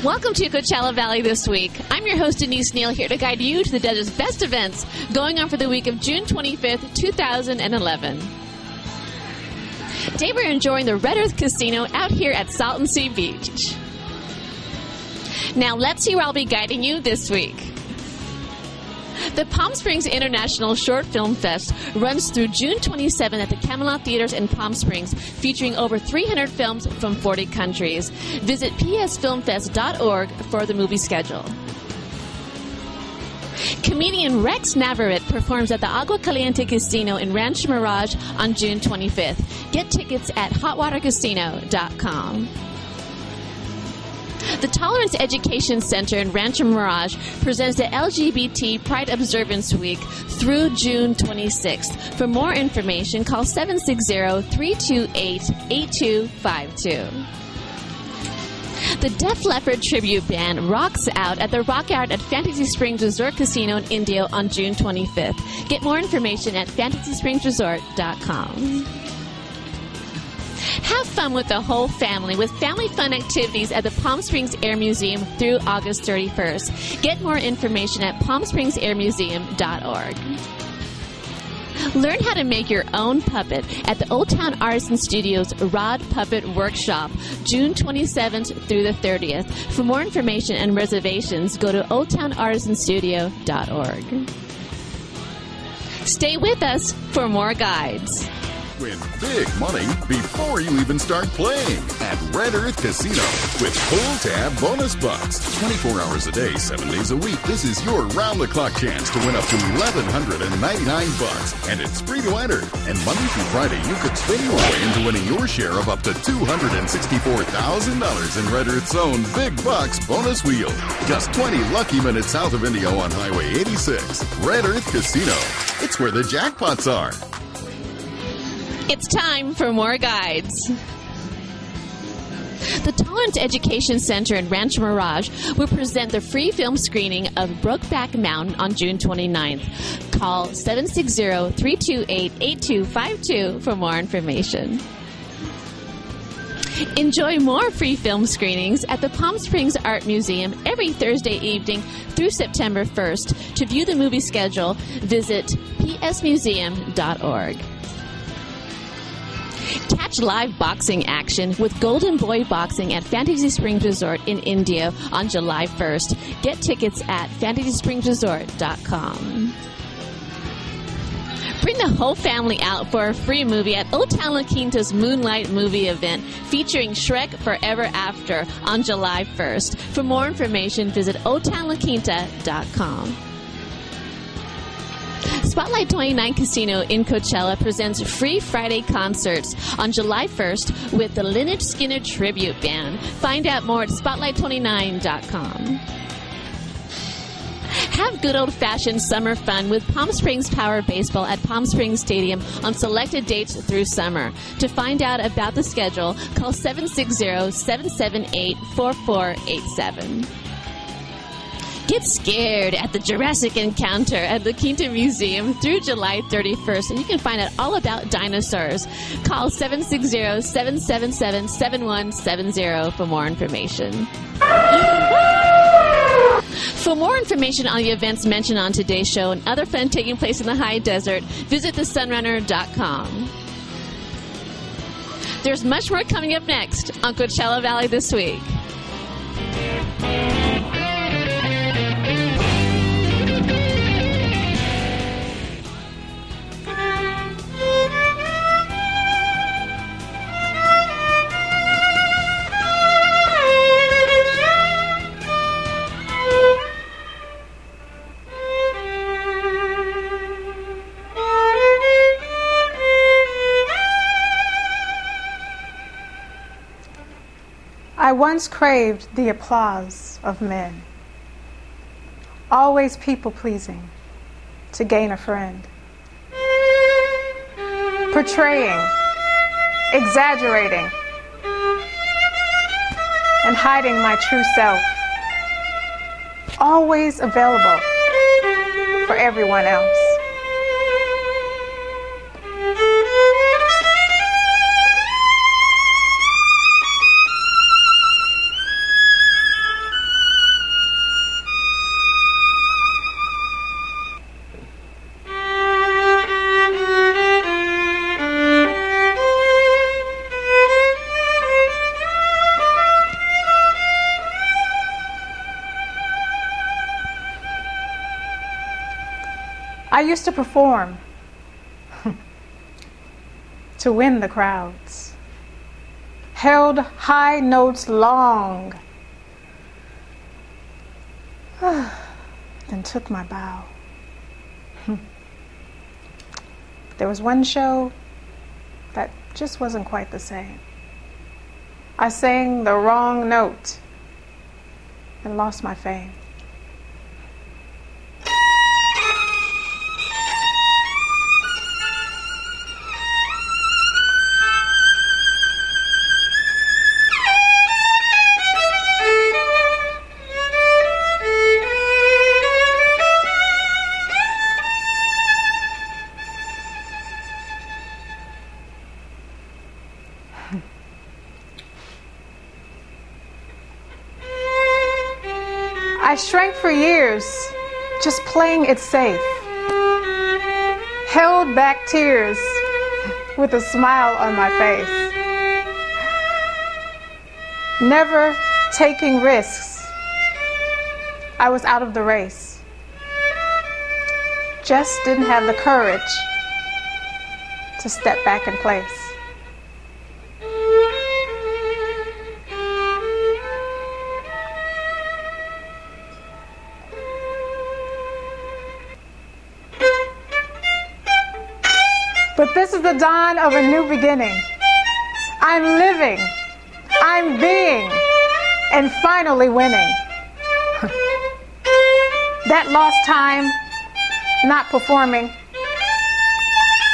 Welcome to Coachella Valley this week. I'm your host, Denise Neal, here to guide you to the desert's best events going on for the week of June 25th, 2011. Today we're enjoying the Red Earth Casino out here at Salton Sea Beach. Now let's see where I'll be guiding you this week. The Palm Springs International Short Film Fest runs through June 27th at the Camelot Theaters in Palm Springs, featuring over 300 films from 40 countries. Visit psfilmfest.org for the movie schedule. Comedian Rex Navarrete performs at the Agua Caliente Casino in Rancho Mirage on June 25th. Get tickets at hotwatercasino.com. The Tolerance Education Center in Rancho Mirage presents the LGBT Pride Observance Week through June 26th. For more information, call 760-328-8252. The Def Leppard tribute band rocks out at the Rock Out at Fantasy Springs Resort Casino in Indio on June 25th. Get more information at fantasyspringsresort.com. Have fun with the whole family with family fun activities at the Palm Springs Air Museum through August 31st. Get more information at palmspringsairmuseum.org. Learn how to make your own puppet at the Old Town Artisan Studios Rod Puppet Workshop, June 27th through the 30th. For more information and reservations, go to oldtownartisanstudio.org. Stay with us for more guides. Win big money before you even start playing at Red Earth Casino with Pull Tab Bonus Bucks. 24 hours a day, 7 days a week. This is your round-the-clock chance to win up to $1,199, and it's free to enter. And Monday through Friday, you could spin your way into winning your share of up to $264,000 in Red Earth's own Big Bucks bonus wheel. Just 20 lucky minutes south of Indio on Highway 86. Red Earth Casino. It's where the jackpots are. It's time for more guides. The Tolerance Education Center in Rancho Mirage will present the free film screening of Brokeback Mountain on June 29th. Call 760-328-8252 for more information. Enjoy more free film screenings at the Palm Springs Art Museum every Thursday evening through September 1st. To view the movie schedule, visit psmuseum.org. Catch live boxing action with Golden Boy Boxing at Fantasy Springs Resort in Indio on July 1st. Get tickets at fantasyspringsresort.com. Bring the whole family out for a free movie at Old Town La Quinta's Moonlight Movie Event featuring Shrek Forever After on July 1st. For more information, visit oldtownlaquinta.com. Spotlight 29 Casino in Coachella presents free Friday concerts on July 1st with the Lynyrd Skynyrd Tribute Band. Find out more at spotlight29.com. Have good old-fashioned summer fun with Palm Springs Power Baseball at Palm Springs Stadium on selected dates through summer. To find out about the schedule, call 760-778-4487. Get scared at the Jurassic Encounter at the Quinta Museum through July 31st, and you can find out all about dinosaurs. Call 760-777-7170 for more information. For more information on the events mentioned on today's show and other fun taking place in the high desert, visit thesunrunner.com. There's much more coming up next on Coachella Valley this week. I once craved the applause of men, always people-pleasing to gain a friend, portraying, exaggerating, and hiding my true self, always available for everyone else. I used to perform to win the crowds, held high notes long, then took my bow. There was one show that just wasn't quite the same. I sang the wrong note and lost my fame. I shrank for years, just playing it safe. Held back tears with a smile on my face. Never taking risks. I was out of the race. Just didn't have the courage to step back in place. But this is the dawn of a new beginning. I'm living, I'm being, and finally winning. That lost time, not performing,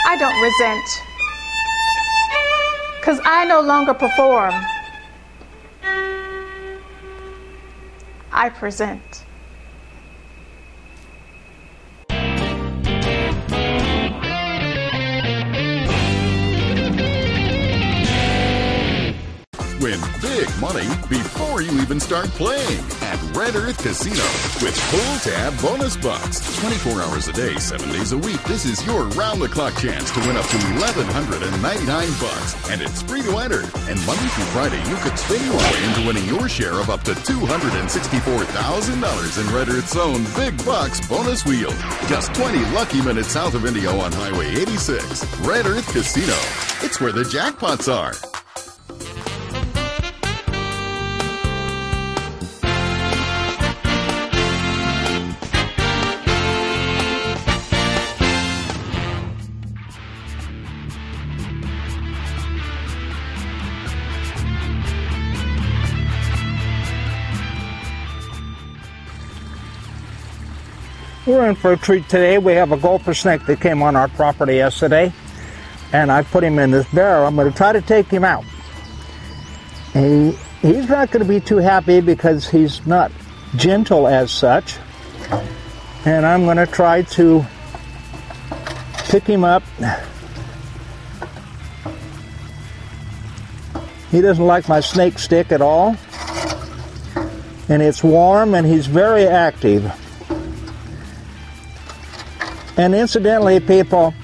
I don't resent. 'Cause I no longer perform, I present. Win big money before you even start playing at Red Earth Casino with Pull Tab Bonus Bucks. 24 hours a day, 7 days a week. This is your round-the-clock chance to win up to $1,199, and it's free to enter. And Monday through Friday, you could spin your way into winning your share of up to $264,000 in Red Earth's own Big Bucks bonus wheel. Just 20 lucky minutes south of Indio on Highway 86. Red Earth Casino. It's where the jackpots are. We're in for a treat today. We have a Gopher Snake that came on our property yesterday, and I put him in this barrel. I'm going to try to take him out. He's not going to be too happy because he's not gentle as such, and I'm going to try to pick him up. He doesn't like my snake stick at all, and it's warm and he's very active. And incidentally, people,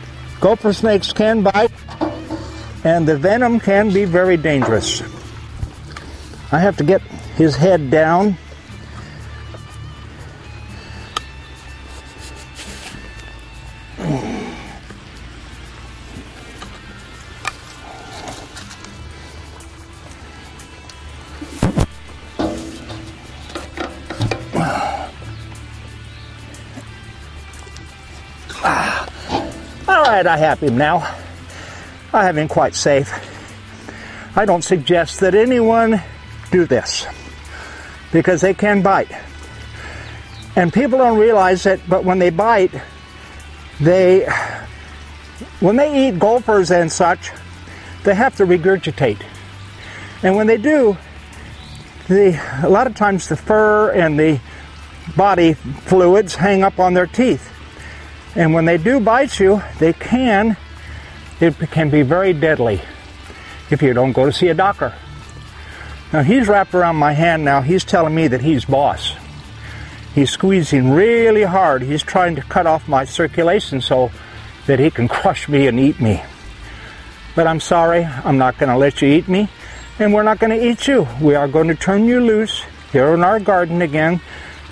gopher snakes can bite, and the venom can be very dangerous. I have to get his head down. All right, I have him now. I have him quite safe. I don't suggest that anyone do this because they can bite. And people don't realize it, but when they bite, when they eat gophers and such, they have to regurgitate. And when they do, a lot of times the fur and the body fluids hang up on their teeth. And when they do bite you, it can be very deadly if you don't go to see a doctor. Now he's wrapped around my hand now. He's telling me that he's boss. He's squeezing really hard. He's trying to cut off my circulation so that he can crush me and eat me. But I'm sorry, I'm not going to let you eat me, and we're not going to eat you. We are going to turn you loose here in our garden again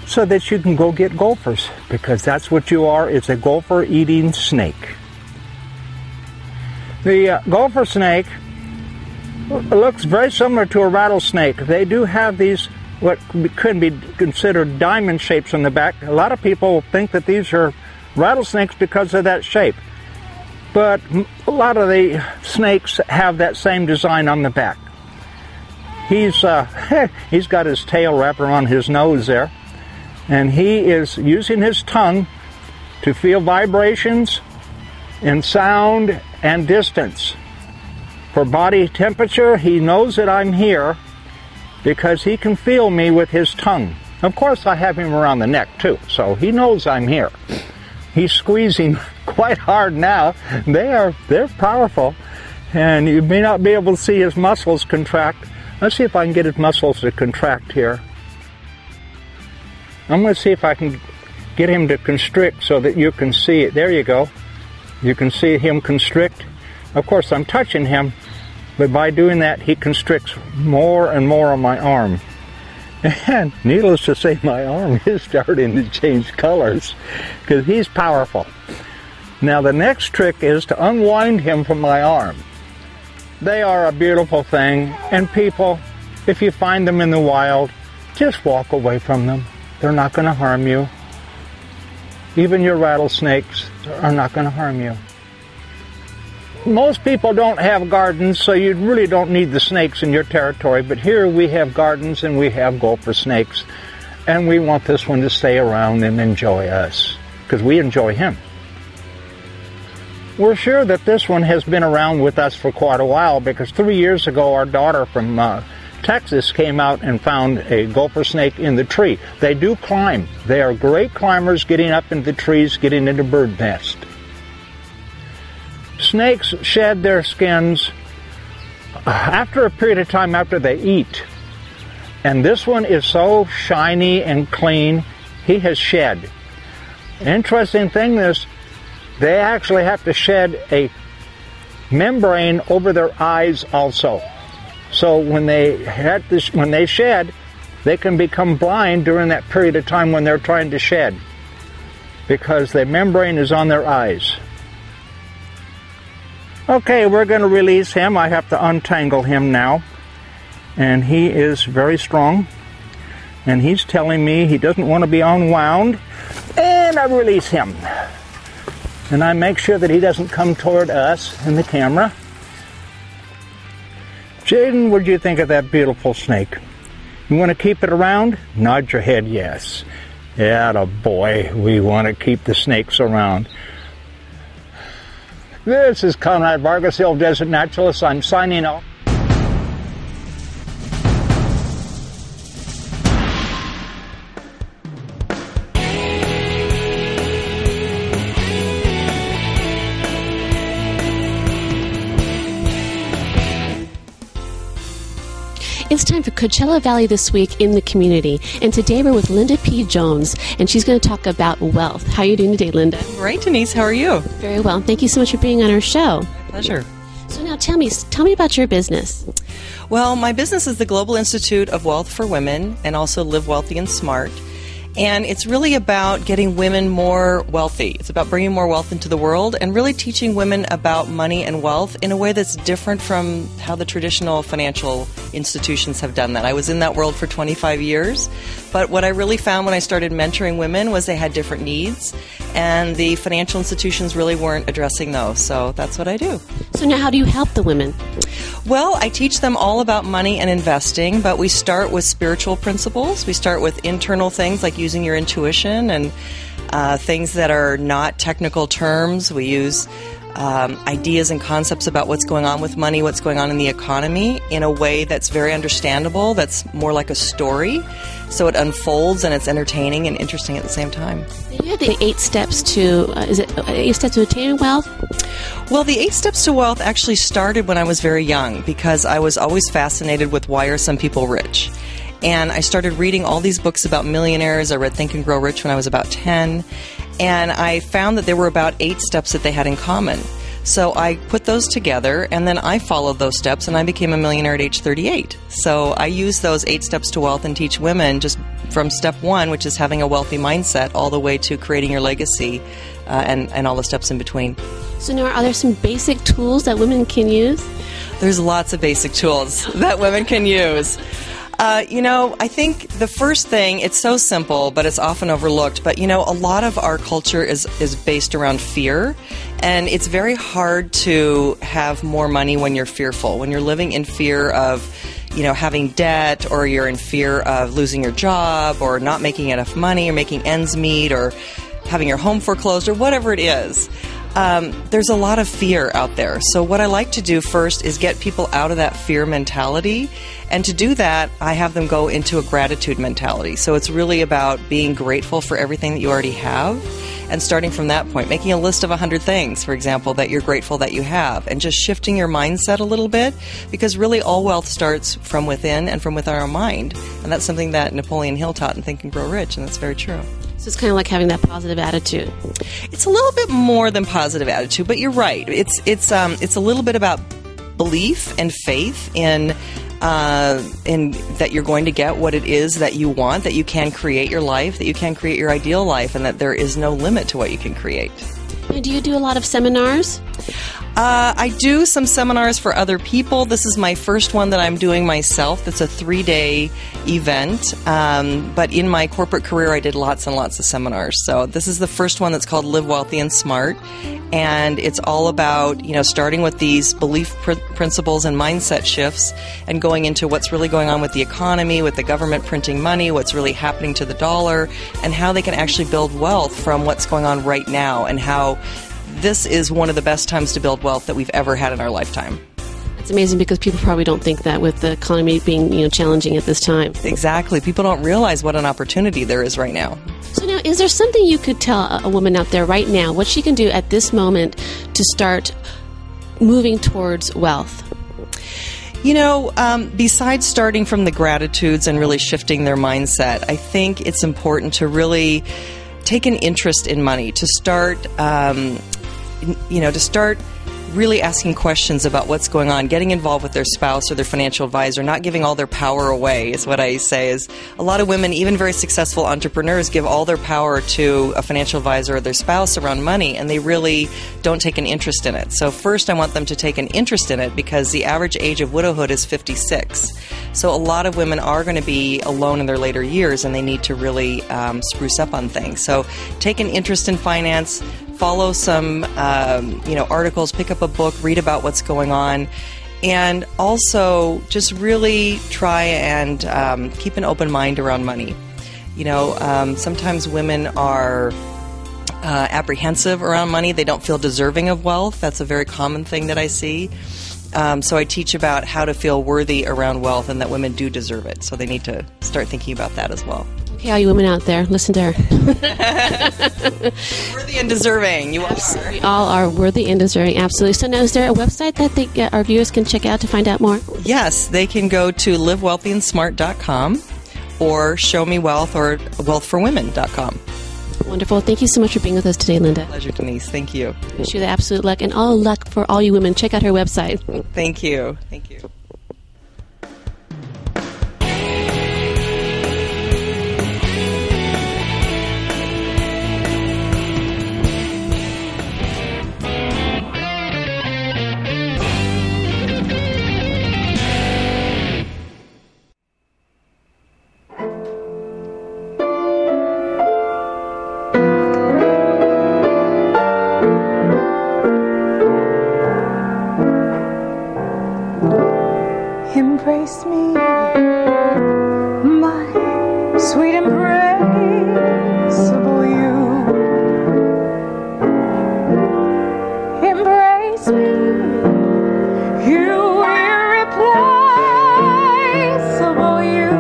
so that you can go get gophers, because that's what you are. It's a gopher-eating snake. The gopher snake looks very similar to a rattlesnake. They do have these, what could be considered diamond shapes on the back. A lot of people think that these are rattlesnakes because of that shape. But a lot of the snakes have that same design on the back. He's got his tail wrapped around his nose there, and he is using his tongue to feel vibrations in sound and distance. For body temperature, he knows that I'm here because he can feel me with his tongue. Of course, I have him around the neck too, so he knows I'm here. He's squeezing quite hard now. They're powerful, and you may not be able to see his muscles contract. Let's see if I can get his muscles to contract here. I'm going to see if I can get him to constrict so that you can see it. There you go. You can see him constrict. Of course, I'm touching him, but by doing that, he constricts more and more on my arm. And needless to say, my arm is starting to change colors because he's powerful. Now, the next trick is to unwind him from my arm. They are a beautiful thing, and people, if you find them in the wild, just walk away from them. They're not going to harm you. Even your rattlesnakes are not going to harm you. Most people don't have gardens, so you really don't need the snakes in your territory, but here we have gardens and we have gopher snakes, and we want this one to stay around and enjoy us, because we enjoy him. We're sure that this one has been around with us for quite a while, because 3 years ago our daughter from Texas came out and found a gopher snake in the tree. They do climb. They are great climbers, getting up into the trees, getting into bird nests. Snakes shed their skins after a period of time after they eat. And this one is so shiny and clean, he has shed. Interesting thing is, they actually have to shed a membrane over their eyes also. So when they shed, they can become blind during that period of time when they're trying to shed, because the membrane is on their eyes. Okay, we're going to release him. I have to untangle him now. And he is very strong. And he's telling me he doesn't want to be unwound. And I release him. And I make sure that he doesn't come toward us in the camera. Jaden, what do you think of that beautiful snake? You want to keep it around? Nod your head yes. Attaboy, we want to keep the snakes around. This is Conrad Vargas, Hill Desert Naturalist. I'm signing off. It's time for Coachella Valley This Week in the Community. And today we're with Linda P. Jones, and she's going to talk about wealth. How are you doing today, Linda? Great, Denise. How are you? Very well. Thank you so much for being on our show. My pleasure. So now tell me about your business. Well, my business is the Global Institute of Wealth for Women, and also Live Wealthy and Smart. And it's really about getting women more wealthy. It's about bringing more wealth into the world and really teaching women about money and wealth in a way that's different from how the traditional financial institutions have done that. I was in that world for 25 years, but what I really found when I started mentoring women was they had different needs, and the financial institutions really weren't addressing those. So that's what I do. So now how do you help the women? Well, I teach them all about money and investing, but we start with spiritual principles. We start with internal things like using your intuition and things that are not technical terms. We use ideas and concepts about what's going on with money, what's going on in the economy in a way that's very understandable, that's more like a story. So it unfolds and it's entertaining and interesting at the same time. You have the 8 steps to, is it 8 steps to attaining wealth? Well, the 8 steps to wealth actually started when I was very young because I was always fascinated with why are some people rich. And I started reading all these books about millionaires. I read Think and Grow Rich when I was about 10. And I found that there were about 8 steps that they had in common. So I put those together, and then I followed those steps, and I became a millionaire at age 38. So I use those 8 steps to wealth and teach women just from step 1, which is having a wealthy mindset, all the way to creating your legacy and all the steps in between. So now, are there some basic tools that women can use? There's lots of basic tools that women can use. I think the first thing, it's so simple, but it's often overlooked. But, a lot of our culture is based around fear. And it's very hard to have more money when you're fearful. When you're living in fear of, having debt, or you're in fear of losing your job, or not making enough money, or making ends meet, or having your home foreclosed, or whatever it is. There's a lot of fear out there. So what I like to do first is get people out of that fear mentality. And to do that, I have them go into a gratitude mentality. So it's really about being grateful for everything that you already have. And starting from that point, making a list of 100 things, for example, that you're grateful that you have. And just shifting your mindset a little bit. Because really all wealth starts from within and from within our mind. And that's something that Napoleon Hill taught in Think and Grow Rich. And that's very true. So it's kind of like having that positive attitude. It's a little bit more than positive attitude, but you're right. It's a little bit about belief and faith in that you're going to get what it is that you want, that you can create your life, that you can create your ideal life, and that there is no limit to what you can create. And do you do a lot of seminars? I do some seminars for other people. This is my first one that I'm doing myself. It's a 3-day event. But in my corporate career, I did lots and lots of seminars. So this is the first one that's called Live Wealthy and Smart. And it's all about, starting with these belief principles and mindset shifts and going into what's really going on with the economy, with the government printing money, what's really happening to the dollar, and how they can actually build wealth from what's going on right now, and how this is one of the best times to build wealth that we've ever had in our lifetime. It's amazing because people probably don't think that with the economy being, challenging at this time. Exactly. People don't realize what an opportunity there is right now. So now, is there something you could tell a woman out there right now, what she can do at this moment to start moving towards wealth? Besides starting from the gratitudes and really shifting their mindset, I think it's important to really take an interest in money, to start really asking questions about what's going on, getting involved with their spouse or their financial advisor, not giving all their power away is what I say. Is a lot of women, even very successful entrepreneurs, give all their power to a financial advisor or their spouse around money, and they really don't take an interest in it. So first I want them to take an interest in it, because the average age of widowhood is 56. So a lot of women are going to be alone in their later years, and they need to really spruce up on things. So take an interest in finance, follow some articles, pick up a book, read about what's going on, and also just really try and keep an open mind around money. Sometimes women are apprehensive around money. They don't feel deserving of wealth. That's a very common thing that I see. So I teach about how to feel worthy around wealth, and that women do deserve it. So they need to start thinking about that as well. Okay, all you women out there, listen to her. Worthy and deserving. You are. We all are worthy and deserving, absolutely. So now, is there a website that our viewers can check out to find out more? Yes, they can go to livewealthyandsmart.com or showmewealth or wealthforwomen.com. Wonderful. Thank you so much for being with us today, Linda. Pleasure, Denise. Thank you. Wish you the absolute luck, and all luck for all you women. Check out her website. Thank you. Thank you. Embrace me, my sweet embraceable you. Embrace me, you irreplaceable you.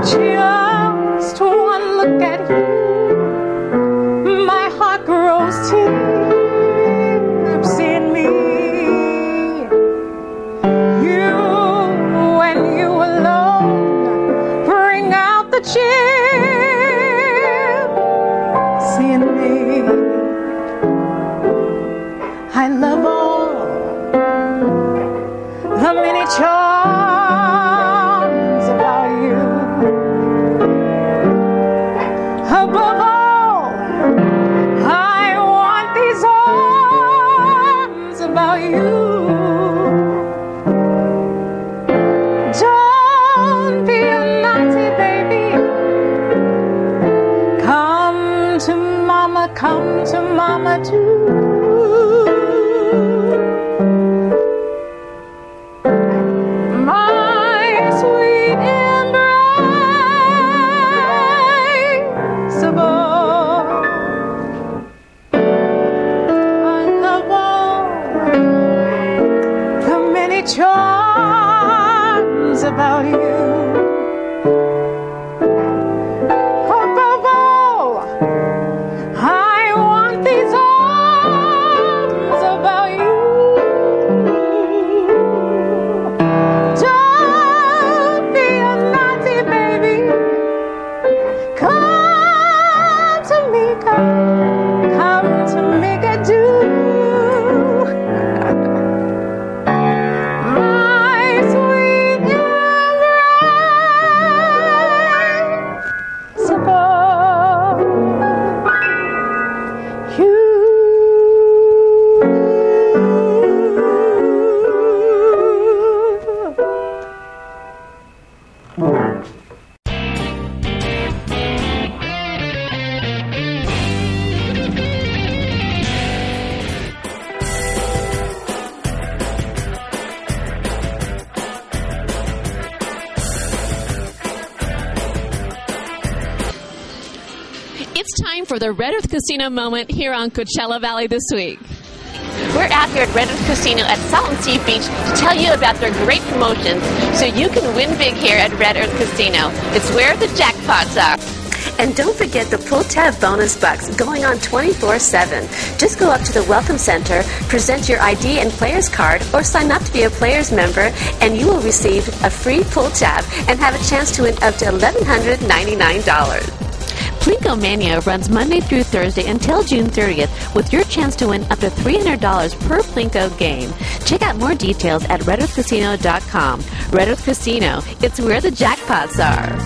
Just one look at you, my heart grows tips in me. Chips in me. above all, I want these arms about you. Don't be a naughty baby. Come to mama too. My sweet embraceable. I love all the many charms about you. Above all, I want these arms about you. Don't be a naughty baby. Come to me, come to me, do. My sweet It's time for the Red Earth Casino moment here on Coachella Valley this week. We're out here at Red Earth Casino at Salton Sea Beach to tell you about their great promotions so you can win big here at Red Earth Casino. It's where the jackpots are. And don't forget the pull tab bonus bucks going on 24/7. Just go up to the Welcome Center, present your ID and player's card, or sign up to be a player's member, and you will receive a free pull tab and have a chance to win up to $1,199. Plinko Mania runs Monday through Thursday until June 30th with your chance to win up to $300 per Plinko game. Check out more details at RedEarthCasino.com. Red Earth Casino, it's where the jackpots are.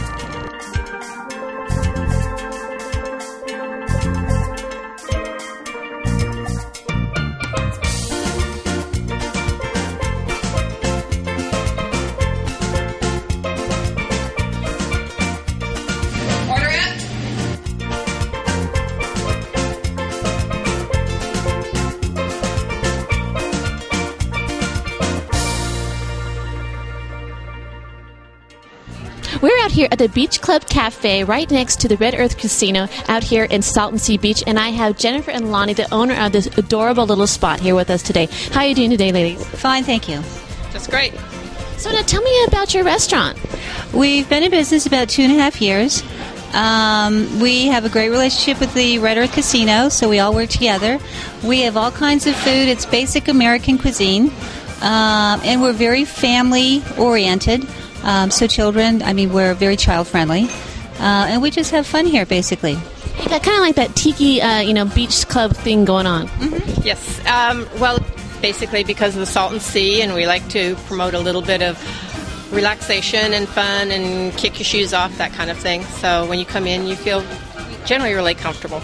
We're out here at the Beach Club Cafe right next to the Red Earth Casino out here in Salton Sea Beach, and I have Jennifer and Lonnie, the owner of this adorable little spot, here with us today. How are you doing today, ladies? Fine, thank you. Just great. So now tell me about your restaurant. We've been in business about 2.5 years. We have a great relationship with the Red Earth Casino, so we all work together. We have all kinds of food. It's basic American cuisine, and we're very family-oriented. So children, we're very child-friendly, and we just have fun here, basically. You got kind of like that tiki, beach club thing going on. Mm-hmm. Yes. Well, basically because of the Salton Sea, and we like to promote a little bit of relaxation and fun and kick your shoes off, that kind of thing. So when you come in, you feel generally really comfortable.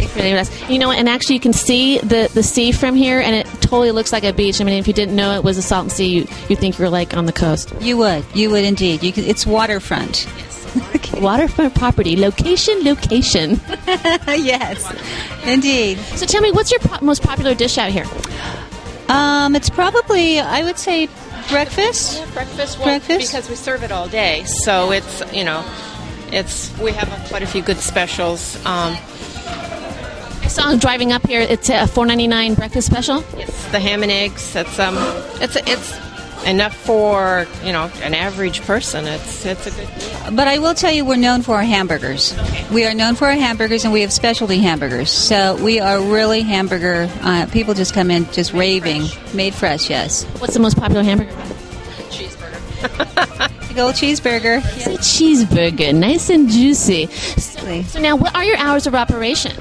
It's really nice. And actually you can see the sea from here, and it totally looks like a beach. I mean, if you didn't know it was a Salton Sea, you'd think you were like on the coast. You would indeed. It's waterfront. Yes. Okay. Waterfront property. Location. Yes, indeed. So tell me, what's your most popular dish out here? It's probably, I would say, breakfast. Yeah, breakfast. Because we serve it all day, so it's we have quite a few good specials. I saw driving up here. It's a $4.99 breakfast special. Yes, the ham and eggs. It's enough for an average person. It's a good deal. But I will tell you, we're known for our hamburgers. Okay. We are known for our hamburgers, and we have specialty hamburgers. So we are really hamburger. People just come in just raving. Made fresh, yes. What's the most popular hamburger? Cheeseburger. Big old cheeseburger. It's a cheeseburger, nice and juicy. So now, what are your hours of operation?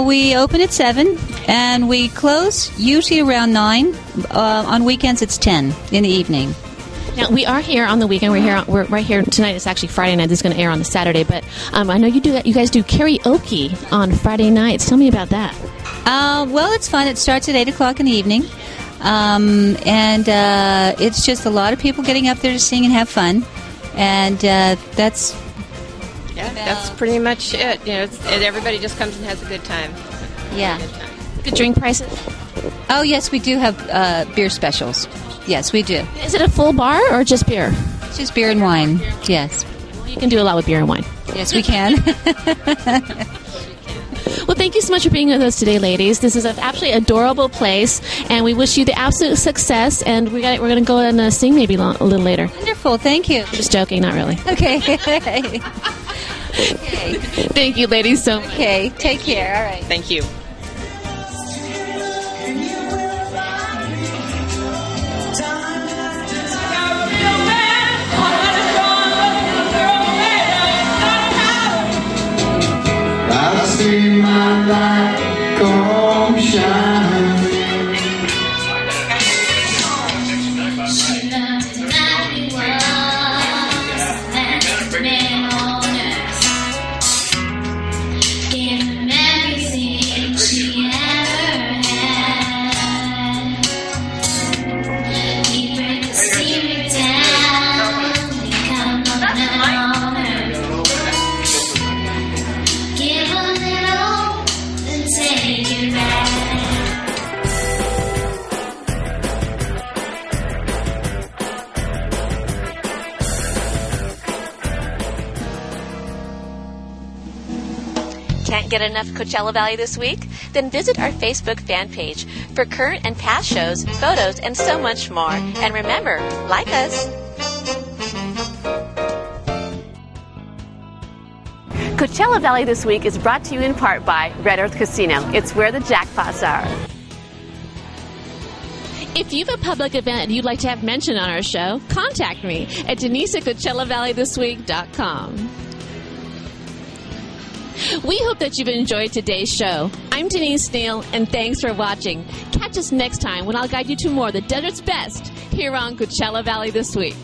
We open at 7, and we close usually around 9. On weekends, it's 10 in the evening. Now, we are here on the weekend. We're right here tonight. It's actually Friday night. This is going to air on the Saturday. But I know you guys do karaoke on Friday nights. Tell me about that. Well, it's fun. It starts at 8 o'clock in the evening. It's just a lot of people getting up there to sing and have fun. And that's pretty much it. Everybody just comes and has a good time. Yeah. Good drink prices? Oh, yes, we do have beer specials. Yes, we do. Is it a full bar or just beer? It's just beer and wine, yes. Well, you can do a lot with beer and wine. Yes, we can. Well, thank you so much for being with us today, ladies. This is an absolutely adorable place, and we wish you the absolute success, and we're going to go and sing maybe a little later. Wonderful, thank you. Just joking, not really. Okay. Okay. Thank you, ladies, so much. Okay, take care. All right. Thank you. I see my light go home shining. Can't get enough Coachella Valley this week? Then visit our Facebook fan page for current and past shows, photos, and so much more. And remember, like us. Coachella Valley this week is brought to you in part by Red Earth Casino. It's where the jackpots are. If you have a public event and you'd like to have mentioned on our show, contact me at denise@CoachellaValleyThisWeek.com. We hope that you've enjoyed today's show. I'm Denise Neal, and thanks for watching. Catch us next time when I'll guide you to more of the desert's best here on Coachella Valley This Week.